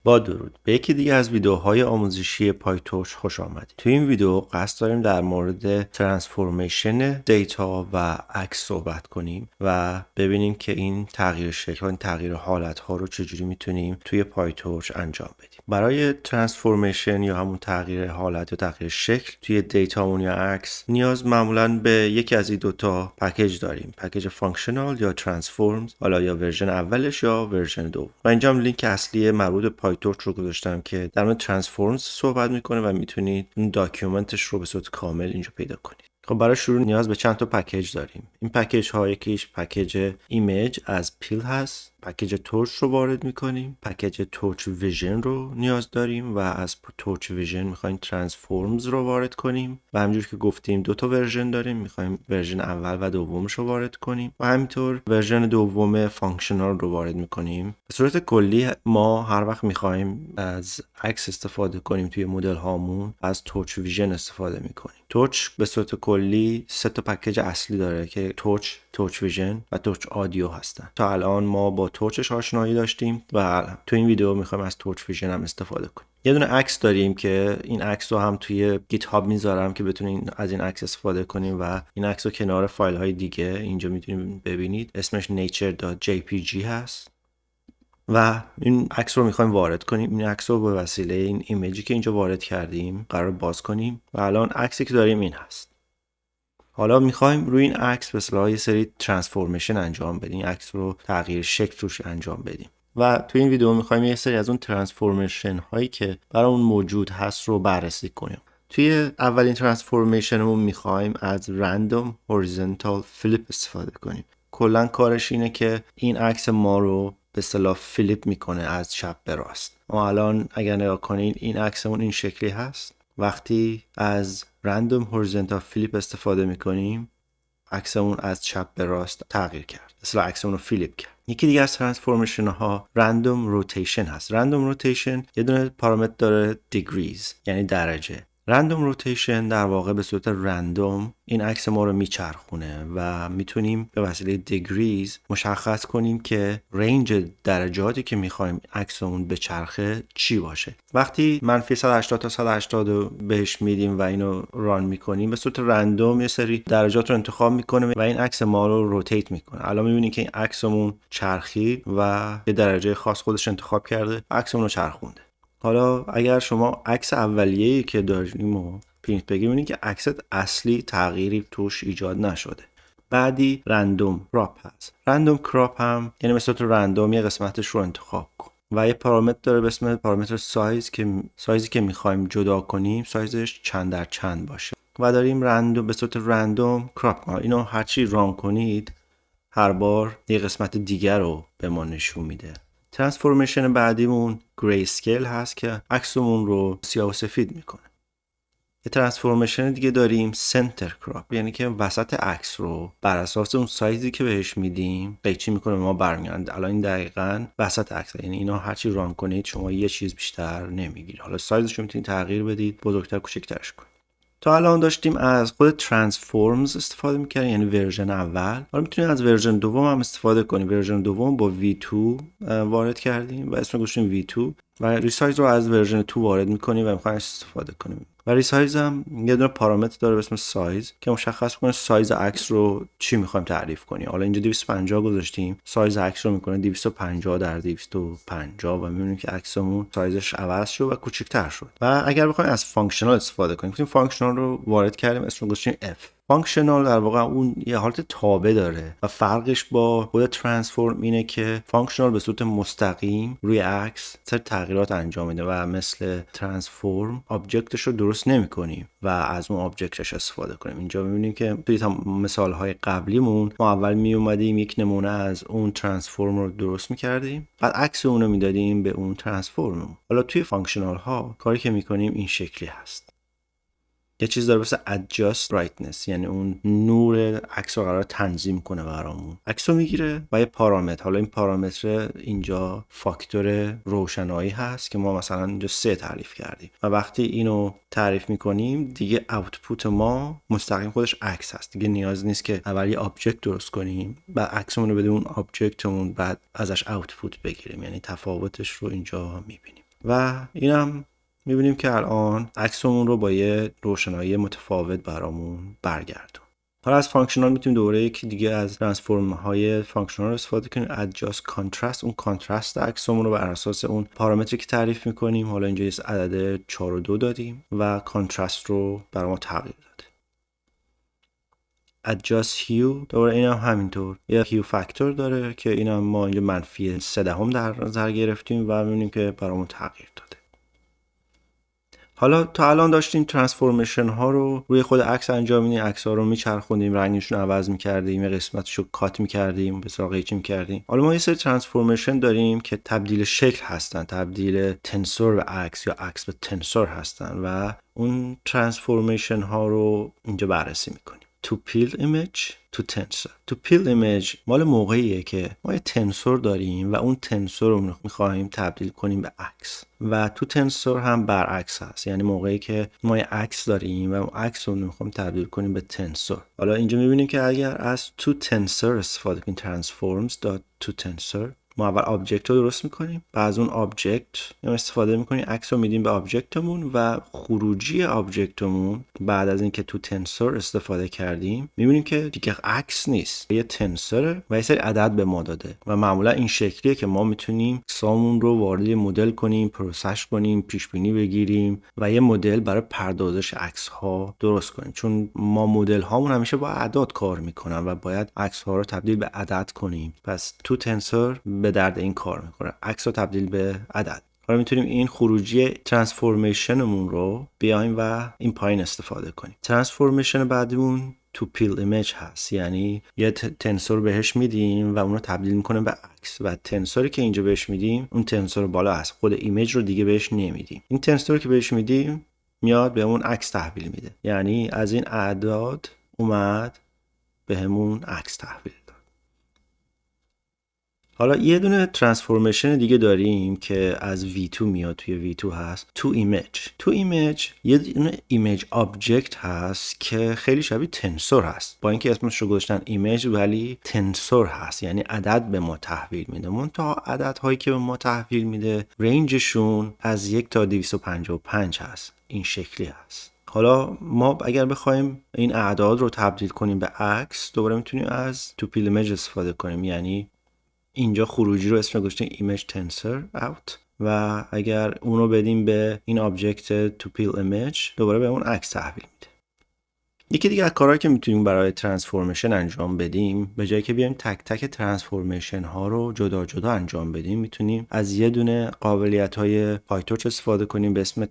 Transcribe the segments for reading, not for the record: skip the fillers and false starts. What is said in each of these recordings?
با درود به یکی دیگه از ویدیوهای آموزشی پایتورچ خوش آمدید. تو این ویدیو قصد داریم در مورد ترانسفورمیشن دیتا و عکس صحبت کنیم و ببینیم که این تغییر شکل و این تغییر حالت ها رو چجوری میتونیم توی پایتورچ انجام بدیم. برای ترانسفورمیشن یا همون تغییر حالت یا تغییر شکل توی دیتامون یا عکس نیاز معمولاً به یکی از این دوتا پکیج داریم، پکیج فانکشنال یا ترانسفورمز، حالا یا ورژن اولش یا ورژن دوم. و اینجا هم لینک اصلی مربوط به پایتورچ رو گذاشتم که در مورد ترانسفورمز صحبت میکنه و میتونید اون داکیومنتش رو به صورت کامل اینجا پیدا کنید. خب برای شروع نیاز به چند تا پکیج داریم. این پکیج ها یکیش پکیج ایمیج از پیل هست، پکیج تورچ رو وارد میکنیم، پکیج تورچ ویژن رو نیاز داریم و از تورچ ویژن میخوایم ترانسفورمز رو وارد کنیم و همونجور که گفتیم دو تا ورژن داریم، میخوایم ورژن اول و دومش رو وارد کنیم و همینطور ورژن دوم فانکشنال رو وارد میکنیم. به صورت کلی ما هر وقت میخوایم از عکس استفاده کنیم توی مدل هامون از تورچ ویژن استفاده میکنیم. تورچ به صورت کلی سه تا پکیج اصلی داره که تورچ ویژن و تورچ آدیو هستن. تا الان ما با تورچش آشنایی داشتیم و تو این ویدیو میخوایم از تورچ ویژن هم استفاده کنیم. یه دونه عکس داریم که این عکس رو هم توی گیت هاب میذارم که بتونین از این عکس استفاده کنیم و این عکس رو کنار فایل های دیگه اینجا میتونید ببینید. اسمش nature.jpg هست و این عکس رو میخوایم وارد کنیم. این عکس رو به وسیله این ایمیجی که اینجا وارد کردیم قرار باز کنیم و الان عکسی که داریم این هست. حالا میخوایم روی این عکس به اصطلاح یه سری ترانسفورمیشن انجام بدیم، عکس رو تغییر شکل روش انجام بدیم و تو این ویدیو میخوایم یه سری از اون ترانسفورمیشن هایی که برامون موجود هست رو بررسی کنیم. توی اولین ترانسفورمیشنمون میخوایم از رندوم هوریزونتال فلیپ استفاده کنیم. کلا کارش اینه که این عکس ما رو به اصطلاح فلیپ میکنه از چپ به راست. ما الان اگر نگاه کنین این عکسمون این شکلی هست. وقتی از رندوم هوریزونتال فلیپ استفاده میکنیم عکسمون از چپ به راست تغییر کرد، اصلا عکسمون رو فلیپ کرد. یکی دیگه از ترانسفورمیشن ها رندوم روتیشن هست. رندوم روتیشن یه دونه پارامتر داره دیگریز، یعنی درجه. رندوم روتیشن در واقع به صورت رندوم این عکس ما رو میچرخونه و میتونیم به وسیله دیگریز مشخص کنیم که رنج درجاتی که میخوایم عکسمون به چرخه چی باشه. وقتی منفی 180 تا 180 رو بهش میدیم و اینو ران میکنیم به صورت رندوم یه سری درجات رو انتخاب میکنه و این عکس ما رو روتیت میکنه. الان میبینید که این عکسمون چرخید و یه درجه خاص خودش انتخاب کرده، عکسمون رو چرخونده. حالا اگر شما عکس اولیه‌ای که داریم و پرینت بگیریم اینه که عکست اصلی تغییری توش ایجاد نشده. بعدی رندوم کراپ هست. رندوم کراپ هم یعنی مثل تو رندوم یه قسمتش رو انتخاب کن و یه پارامتر داره به اسم پارامتر سایزی که میخوایم جدا کنیم سایزش چند در چند باشه و داریم رندوم به صورت رندوم کراپ. اینو هرچی ران کنید هر بار یه قسمت دیگر رو به ما نشون میده. ترانسفورمیشن بعدیمون گری اسکیل هست که عکسمون رو سیاه و سفید میکنه. یه ترانسفورمیشن دیگه داریم سنتر کراپ، یعنی که وسط عکس رو بر اساس اون سایزی که بهش میدیم قیچی میکنه ما برمیگرده. الان این دقیقاً وسط عکس، یعنی اینا هرچی ران کنید شما یه چیز بیشتر نمیگیرید. حالا سایزش رو میتونید تغییر بدید، بزرگتر کوچیک‌ترش کنید. تا الان داشتیم از خود ترانسفورمز استفاده می‌کردیم، یعنی ورژن اول. حالا میتونید از ورژن دوم هم استفاده کنیم. ورژن دوم با V2 وارد کردیم و اسم گذاشتیم V2 و ریسایز رو از ورژن 2 وارد می‌کنیم و می‌خوایم استفاده کنیم. و ریسایز هم یه دونه پارامتر داره به اسم سایز که مشخص کنه سایز عکس رو چی می‌خوایم تعریف کنیم. حالا اینجا 250 گذاشتیم، سایز عکس رو می‌کنه 250 در 250 و می‌بینیم که عکسمون سایزش عوض شد و کوچیک‌تر شد. و اگر بخوایم از فانکشنال استفاده کنیم، فانکشنال رو وارد کردیم، اسم رو گذاشتیم F. فانکشنال در واقع اون یه حالت تابع داره و فرقش با خود ترانسفورم اینه که فانکشنال به صورت مستقیم روی عکس سر تغییرات انجام میده و مثل ترانسفورم آبجکتش رو درست نمی‌کنیم و از اون آبجکتش استفاده کنیم. اینجا می‌بینیم که توی مثال‌های قبلیمون ما اول میومدیم یک نمونه از اون ترانسفورم رو درست می‌کردیم، بعد عکس اون رو میدادیم به اون ترانسفورم. حالا توی فانکشنال ها کاری که می‌کنیم این شکلی هست. یه چیز داره مثل adjust brightness، یعنی اون نور عکس رو قرار تنظیم کنه برامون. عکس رو میگیره و یه پارامتر، حالا این پارامتر اینجا فاکتور روشنایی هست که ما مثلا اینجا 3 تعریف کردیم و وقتی اینو تعریف میکنیم دیگه آوتپوت ما مستقیم خودش عکس هست. دیگه نیاز نیست که اول یه آبجکت درست کنیم بعد عکسمون رو بدیم اون آبجکتمون بعد ازش آوتپوت بگیریم، یعنی تفاوتش رو اینجا میبینیم. و اینم میبینیم که الان عکسمون رو با یه روشنایی متفاوت برامون برگردون. حالا از فانکشنال میتونیم دوباره یکی دیگه از ترانسفورم های فانکشنال استفاده کنیم. adjust contrast، اون کانترست عکسمون رو بر اساس اون پارامتری که تعریف میکنیم. حالا اینجا یه عدد 4 و 2 دادیم و کانترست رو برای ما تغییر داده. adjust hue دوباره اینم همینطور یه hue فاکتور داره که اینم ما اینجا منفی 3 دهم در نظر گرفتیم و میبینیم که برامون تغییر داده. حالا تا الان داشتیم ترانسفورمیشن ها رو روی خود عکس انجام میدیم، عکس ها رو میچرخوندیم، رنگشون عوض میکردیم، قسمتش رو کات میکردیم، به سراغ چی میکردیم. حالا ما یه سری ترانسفورمیشن داریم که تبدیل شکل هستن، تبدیل تنسور به عکس یا عکس به تنسور هستن و اون ترانسفورمیشن ها رو اینجا بررسی میکنیم. to peel image to tensor. to peel image مال موقعیه که ما یه تنسور داریم و اون تنسور رو میخوایم تبدیل کنیم به عکس و تو تنسور هم برعکس هست، یعنی موقعی که ما یه عکس داریم و اون عکس رو میخوایم تبدیل کنیم به تنسور. حالا اینجا میبینیم که اگر از to tensor استفاده کنیم transforms to tensor، ما اول آبجکت رو درست میکنیم، بعد از اون آبجکت استفاده میکنیم، عکس رو میدیم به آبجکتمون و خروجی آبجکتمون بعد از اینکه تو تنسور استفاده کردیم میبینیم که دیگه عکس نیست، یه تنسوره و یه سری عدد به ما داده و معمولا این شکلیه که ما میتونیم عکسامون رو وارد مدل کنیم، پروسش کنیم، پیش بینی بگیریم و یه مدل برای پردازش عکس ها درست کنیم، چون ما مدل هامون همیشه با اعداد کار میکنن و باید عکس ها رو تبدیل به عدد کنیم. پس تو تنسور به درد این کار میکنه، عکس رو تبدیل به عدد. حالا میتونیم این خروجی ترانسفورمیشنمون رو بیایم و این پایین استفاده کنیم. ترانسفورمیشن بعدیمون تو پیل ایمیج هست، یعنی یه تنسور بهش میدیم و اون رو تبدیل میکنه به عکس و تنسوری که اینجا بهش میدیم اون تنسور بالا هست، خود ایمیج رو دیگه بهش نمیدیم. این تنسوری که بهش میدیم میاد به اون عکس تحویل میده، یعنی از این اعداد اومد به همون عکس تحویل. حالا یه دونه ترانسفورمیشن دیگه داریم که از V2 میاد، توی V2 هست تو ایمیج یه دونه ایمیج آبجکت هست که خیلی شبیه تنسور هست، با اینکه اسمش رو گذاشتن ایمیج ولی تنسور هست، یعنی عدد به ما تحویل میده. منتها عددهایی که به ما تحویل میده رنجشون از 1 تا 255 هست، این شکلی هست. حالا ما اگر بخوایم این اعداد رو تبدیل کنیم به عکس دوباره میتونیم از تو پیل ایمیج استفاده کنیم، یعنی اینجا خروجی رو اسم گذاشتیم ایمیج تنسور اوت و اگر اون رو بدیم به این آبجکت تو پیل ایمیج دوباره به اون عکس تحویل میده. یکی دیگه از کارهایی که میتونیم برای ترانسفورمیشن انجام بدیم، به جایی که بیایم تک تک ترانسفورمیشن ها رو جدا جدا انجام بدیم، میتونیم از یه دونه قابلیت های پایتورچ استفاده کنیم به اسم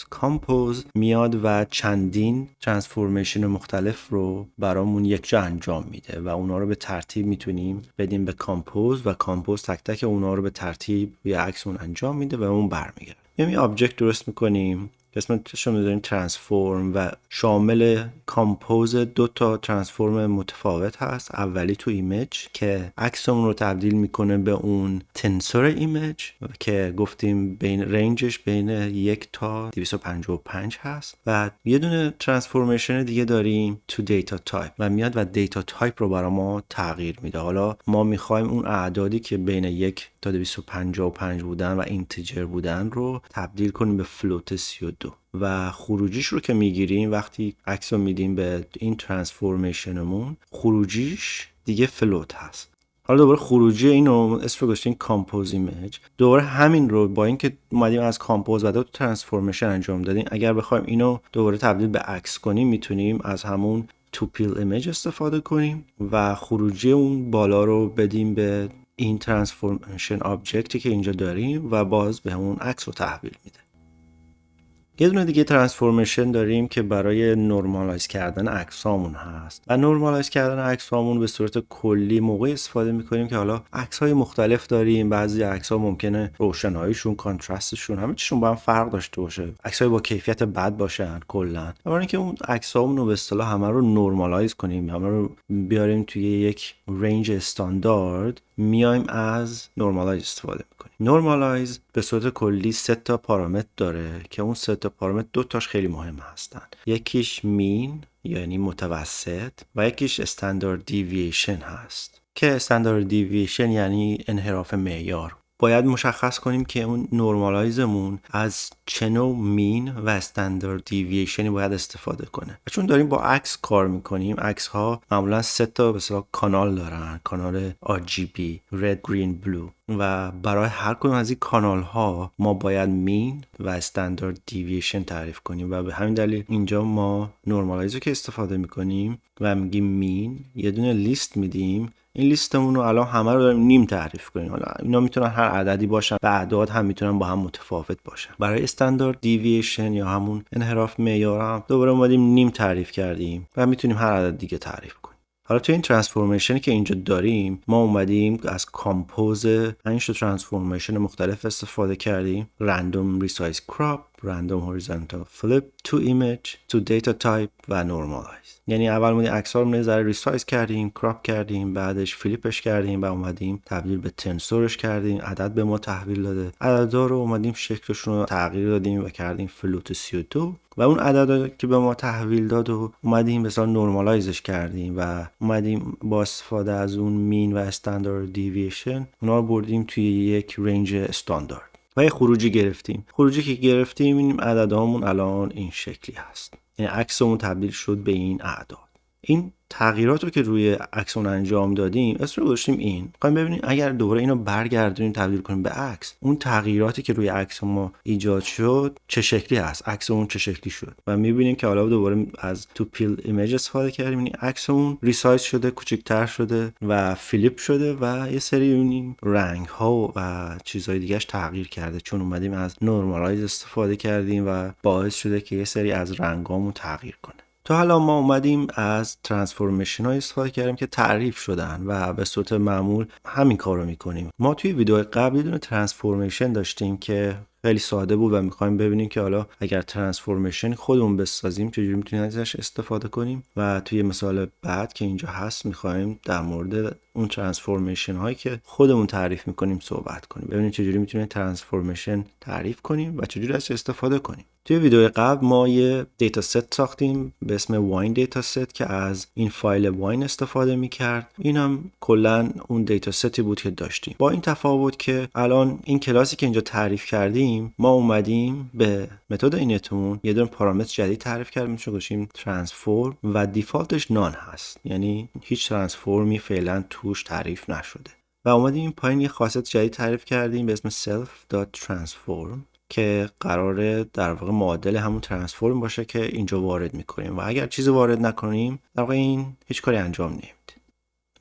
کامپوز میاد و چندین ترانسفورمیشن مختلف رو برامون یک جا انجام میده و اونا رو به ترتیب میتونیم بدیم به کامپوز و کامپوز تک تک اونا رو به ترتیب روی عکسمون انجام میده و اون برمیگرده. یعنی آبجکت درست میکنیم اسمش رو میذاریم ترانسفورم و شامل کامپوز 2 تا ترانسفورم متفاوت هست. اولی تو ایمیج که عکسمون رو تبدیل میکنه به اون تنسور ایمیج که گفتیم بین رنجش بین 1 تا 255 هست و یه دونه ترانسفورمیشن دیگه داریم تو دیتا تایپ و میاد و دیتا تایپ رو برای ما تغییر میده. حالا ما میخوایم اون اعدادی که بین 1 تا 255 بودن و اینتیجر بودن رو تبدیل کنیم به فلوت 32 و خروجیش رو که میگیریم وقتی عکس رو میدیم به این ترانسفورمیشنمون خروجیش دیگه فلوت هست. حالا دوباره خروجی اینو اسم رو گذاشتیم کامپوز ایمیج. دوباره همین رو با اینکه اومدیم از کامپوز و دو ترانسفورمیشن انجام دادیم، اگر بخوایم اینو دوباره تبدیل به عکس کنیم میتونیم از همون تو پیل ایمیج استفاده کنیم و خروجی اون بالا رو بدیم به این ترانسفورمیشن آبجکتی که اینجا داریم و باز به همون عکس رو تحویل میده. یه دونه دیگه ترانسفورمیشن داریم که برای نورمالایز کردن عکسامون هست و نورمالایز کردن عکسامون به صورت کلی موقعی استفاده میکنیم که حالا عکس‌های مختلف داریم، بعضی عکس‌ها ممکنه روشناییشون، کانترستشون همه چیشون با هم فرق داشته باشه، عکس‌های با کیفیت بد باشن کلا. برای اینکه اون عکسامون رو به اصطلاح همه رو نورمالایز کنیم، همه رو بیاریم توی یک رنج استاندارد، میایم از نورمالایز استفاده میکنیم. نورمالایز به صورت کلی 3 تا پارامتر داره که اون 3 تا پارامتر 2 تاش خیلی مهم هستن. یکیش مین یعنی متوسط و یکیش استاندارد دیوییشن هست که استاندارد دیوییشن یعنی انحراف معیار. باید مشخص کنیم که اون نورمالایزمون از چه نوع مین و استاندارد دیوییشنی باید استفاده کنه. و چون داریم با عکس کار میکنیم، عکس ها معمولا 3 تا به اصطلاح کانال دارن، کانال RGB Red Green Blue، و برای هر کدوم از این کانال ها ما باید مین و استاندارد دیوییشن تعریف کنیم و به همین دلیل اینجا ما نورمالایز رو که استفاده میکنیم و میگیم مین، یه دونه لیست میدیم. این لیستمون رو الان همه رو داریم نیم تعریف کنیم. حالا اینا میتونن هر عددی باشن و اعداد هم میتونن با هم متفاوت باشن. برای استاندارد دیوییشن یا همون انحراف معیار هم دوباره اومدیم نیم تعریف کردیم و میتونیم هر عدد دیگه تعریف کنیم. حالا تو این ترانسفورمیشنی که اینجا داریم ما اومدیم از کامپوز 5 تا ترانسفورمیشن مختلف استفاده کردیم: رندوم ریسایز کراپ، رندوم هوریزونتال فلیپ، تو ایمیج، تو دیتا تایپ و نورمالایز. یعنی اول اومدیم عکس‌ها رو یه ذره ریسایز کردیم، کراپ کردیم، بعدش فلیپش کردیم و اومدیم تبدیل به تنسورش کردیم، عدد به ما تحویل داده. عددا رو اومدیم شکلشون رو تغییر دادیم و کردیم فلوت 32 و اون عددا که به ما تحویل داد و اومدیم مثلا نورمالایزش کردیم و اومدیم با استفاده از اون مین و استاندارد دیوییشن اونا رو بردیم توی یک رنج استاندارد و یه خروجی گرفتیم. خروجی که گرفتیم این عددهامون الان این شکلی هست، یعنی عکسمون تبدیل شد به این اعداد. این تغییرات رو که روی عکسمون انجام دادیم اسم رو گذاشتیم این. می‌خوایم ببینیم اگر دوباره اینو برگردونیم تبدیل کنیم به عکس، اون تغییراتی که روی عکس ما ایجاد شد چه شکلی هست، عکسمون چه شکلی شد. و می‌بینیم که حالا دوباره از تو پیل ایمیج استفاده کردیم، یعنی عکسمون ریسایز شده، کوچیک‌تر شده و فلیپ شده و یه سری این رنگ‌ها و چیزهای دیگه‌اش تغییر کرده چون اومدیم از نورمالایز استفاده کردیم و باعث شده که یه سری از رنگامون تغییر کنه. تا حالا ما اومدیم از ترانسفورمیشن های استفاده کردیم که تعریف شدن و به صورت معمول همین کار رو میکنیم. ما توی ویدیو قبل یه دونه ترانسفورمیشن داشتیم که خیلی ساده بود و میخوایم ببینیم که حالا اگر ترانسفورمیشن خودمون بسازیم چجوری میتونیم ازش استفاده کنیم و توی مثال بعد که اینجا هست میخوایم در مورد اون ترانسفورمیشن هایی که خودمون تعریف میکنیم صحبت کنیم، ببینیم چجوری میتونیم ترانسفورمیشن تعریف کنیم و چجوری ازش استفاده کنیم. توی ویدیو قبل ما یه دیتا ست ساختیم به اسم واین دیتا ست که از این فایل واین استفاده میکرد. این هم کلا اون دیتا ستی بود که داشتیم، با این تفاوت که الان این کلاسی که اینجا تعریف کردیم ما اومدیم به متد اینتمون یه دونه پارامتر جدید تعریف کردیم که گذاشتیم ترانسفورم و دیفالتش نان هست، یعنی هیچ ترانسفورمی فعلا توش تعریف نشده. و اومدیم این پایین یه خاصیت جدید تعریف کردیم به اسم self.transform که قراره در واقع معادل همون ترانسفورم باشه که اینجا وارد میکنیم و اگر چیزی وارد نکنیم در واقع این هیچ کاری انجام نمیده.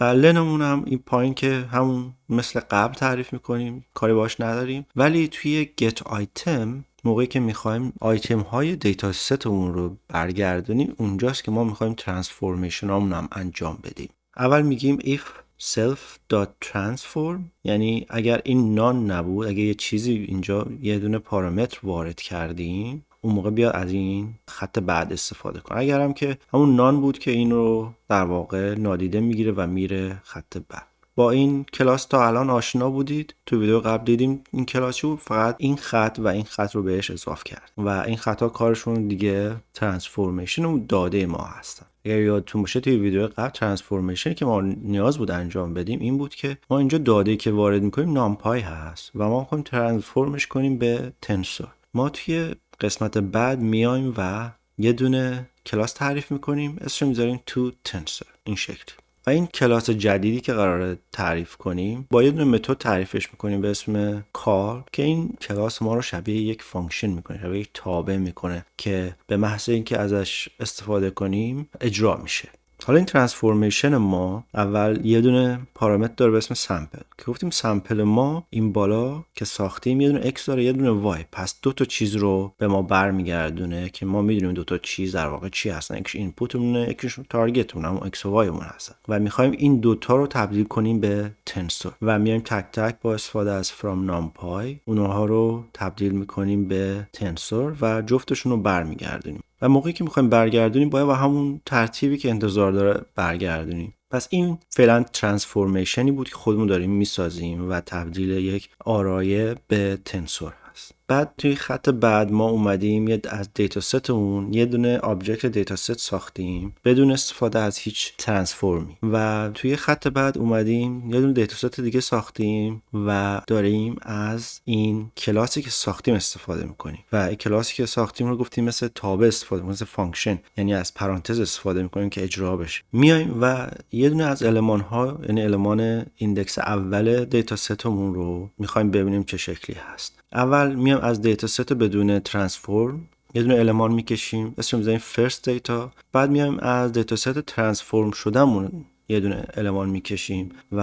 و لنمون هم این پایین که همون مثل قبل تعریف میکنیم، کاری باش نداریم، ولی توی get item موقعی که میخوایم آیتم های دیتا ستمون رو برگردونیم اونجاست که ما میخوایم ترانسفورمیشن همون هم انجام بدیم. اول میگیم if self.transform، یعنی اگر این نان نبود، اگر یه چیزی اینجا یه دونه پارامتر وارد کردیم اون موقع بیاد از این خط بعد استفاده کن. اگر هم که همون نان بود که این رو در واقع نادیده میگیره و میره خط بعد. با این کلاس تا الان آشنا بودید، تو ویدیو قبل دیدیم این کلاس رو فقط این خط و این خط رو بهش اضافه کرد و این خطا کارشون دیگه ترانسفورمیشن و داده ما هستن. اگر یادتون باشه توی ویدیو قبل ترانسفورمیشنی که ما نیاز بود انجام بدیم این بود که ما اینجا داده‌ای که وارد میکنیم نامپای هست و ما میخوایم ترانسفورمش کنیم به تنسور. ما توی قسمت بعد میایم و یه دونه کلاس تعریف میکنیم، اسمش میذاریم تو تنسور این شکل. و این کلاس جدیدی که قراره تعریف کنیم با یه دونه متد تعریفش میکنیم به اسم کال که این کلاس ما رو شبیه یک فانکشن میکنه، شبیه یک تابع میکنه که به محض اینکه ازش استفاده کنیم اجرا میشه. حالا این ترانسفورمیشن ما اول یه دونه پارامتر داره به اسم سامپل که گفتیم سامپل ما این بالا که ساختیم یه دونه x داره یه دونه y، پس دو تا چیز رو به ما برمیگردونه که ما میدونیم دو تا چیز در واقع چی هستن، یکیش اینپوتمونه یکیش تارگتمون، همون x و y مون هستن و میخوایم این دوتا رو تبدیل کنیم به تنسور و میایم تک تک با استفاده از from numpy اونها رو تبدیل میکنیم به تنسور و جفتشون رو برمیگردونیم و موقعی که میخوایم برگردونیم باید با همون ترتیبی که انتظار داره برگردونیم. پس این فعلا ترانسفورمیشنی بود که خودمون داریم میسازیم و تبدیل یک آرایه به تنسور هست. بعد توی خط بعد ما اومدیم از دیتا ستمون یه دونه آبجکت دیتا ست ساختیم بدون استفاده از هیچ ترانسفورمی و توی خط بعد اومدیم یه دونه دیتا ست دیگه ساختیم و داریم از این کلاسی که ساختیم استفاده میکنیم و این کلاسی که ساختیم رو گفتیم مثل تابع استفاده میکنیم، مثل فانکشن، یعنی از پرانتز استفاده میکنیم که اجرا بشه. میایم و یه دونه از المان ها، یعنی المان ایندکس اول دیتا ستمون رو میخوایم ببینیم چه شکلی هست. اول میام از دیتا ست بدون ترانسفورم یه دونه المان میکشیم، اسمش میذاریم فرست دیتا. بعد میایم از دیتا ست ترانسفورم شدهمون یه دونه المان میکشیم و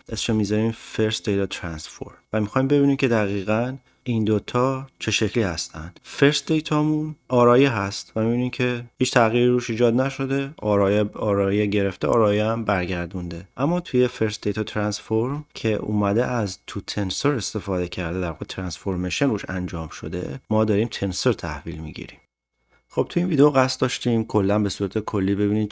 اسمش میذاریم فرست دیتا ترانسفورم و میخوایم ببینیم که دقیقاً این دوتا چه شکلی هستن. فرست دیتامون آرایه هست و میبینیم که هیچ تغییری روش ایجاد نشده، آرایه گرفته، آرایه هم برگردونده. اما توی فرست دیتا ترانسفورم که اومده از تو تنسور استفاده کرده، در واقع ترانسفورمیشن روش انجام شده، ما داریم تنسور تحویل میگیریم. خب تو این ویدیو قصد داشتیم کلا به صورت کلی ببینید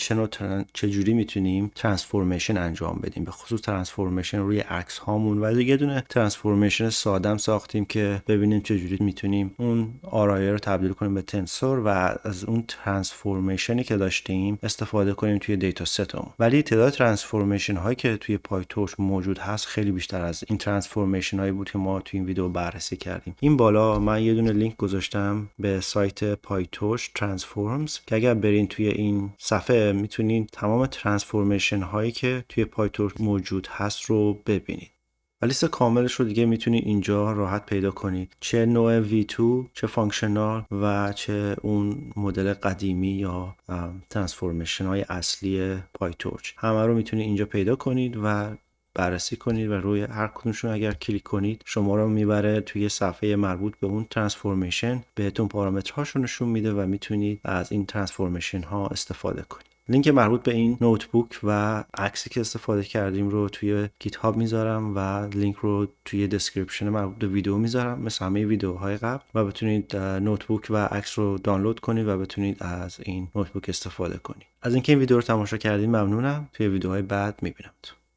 چه جوری میتونیم ترانسفورمیشن انجام بدیم، به خصوص ترانسفورمیشن روی عکس هامون. و یه دونه ترانسفورمیشن سادم ساختیم که ببینیم چه جوری میتونیم اون آرایه رو تبدیل کنیم به تنسور و از اون ترانسفورمیشنی که داشتیم استفاده کنیم توی دیتا ستمون. ولی تعداد ترانسفورمیشن هایی که توی پایتورچ موجود هست خیلی بیشتر از این ترانسفورمیشن هایی بود که ما توی این ویدیو بررسی کردیم. این بالا من یه دونه لینک گذاشتم به سایت پایتورچ ترانسفورمز که اگر برین توی این صفحه میتونین تمام ترانسفورمیشن هایی که توی پایتورچ موجود هست رو ببینید. و لیست کاملش رو دیگه میتونید اینجا راحت پیدا کنید، چه نوع V2، چه فانکشنال و چه اون مدل قدیمی یا ترانسفورمیشن های اصلی پایتورچ. همه رو میتونید اینجا پیدا کنید و بررسی کنید و روی هر کدومشون اگر کلیک کنید شما رو میبره توی صفحه مربوط به اون ترانسفورمیشن، بهتون پارامترهاشو نشون میده و میتونید از این ترانسفورمیشن ها استفاده کنید. لینک مربوط به این نوتبوک و عکسی که استفاده کردیم رو توی گیت هاب میذارم و لینک رو توی دسکریپشن مربوط به ویدیو میذارم مثل همه ویدیوهای قبل و بتونید نوتبوک و عکس رو دانلود کنید و بتونید از این نوتبوک استفاده کنید. از اینکه این ویدیو رو تماشا کردید ممنونم. توی ویدیوهای بعد میبینم.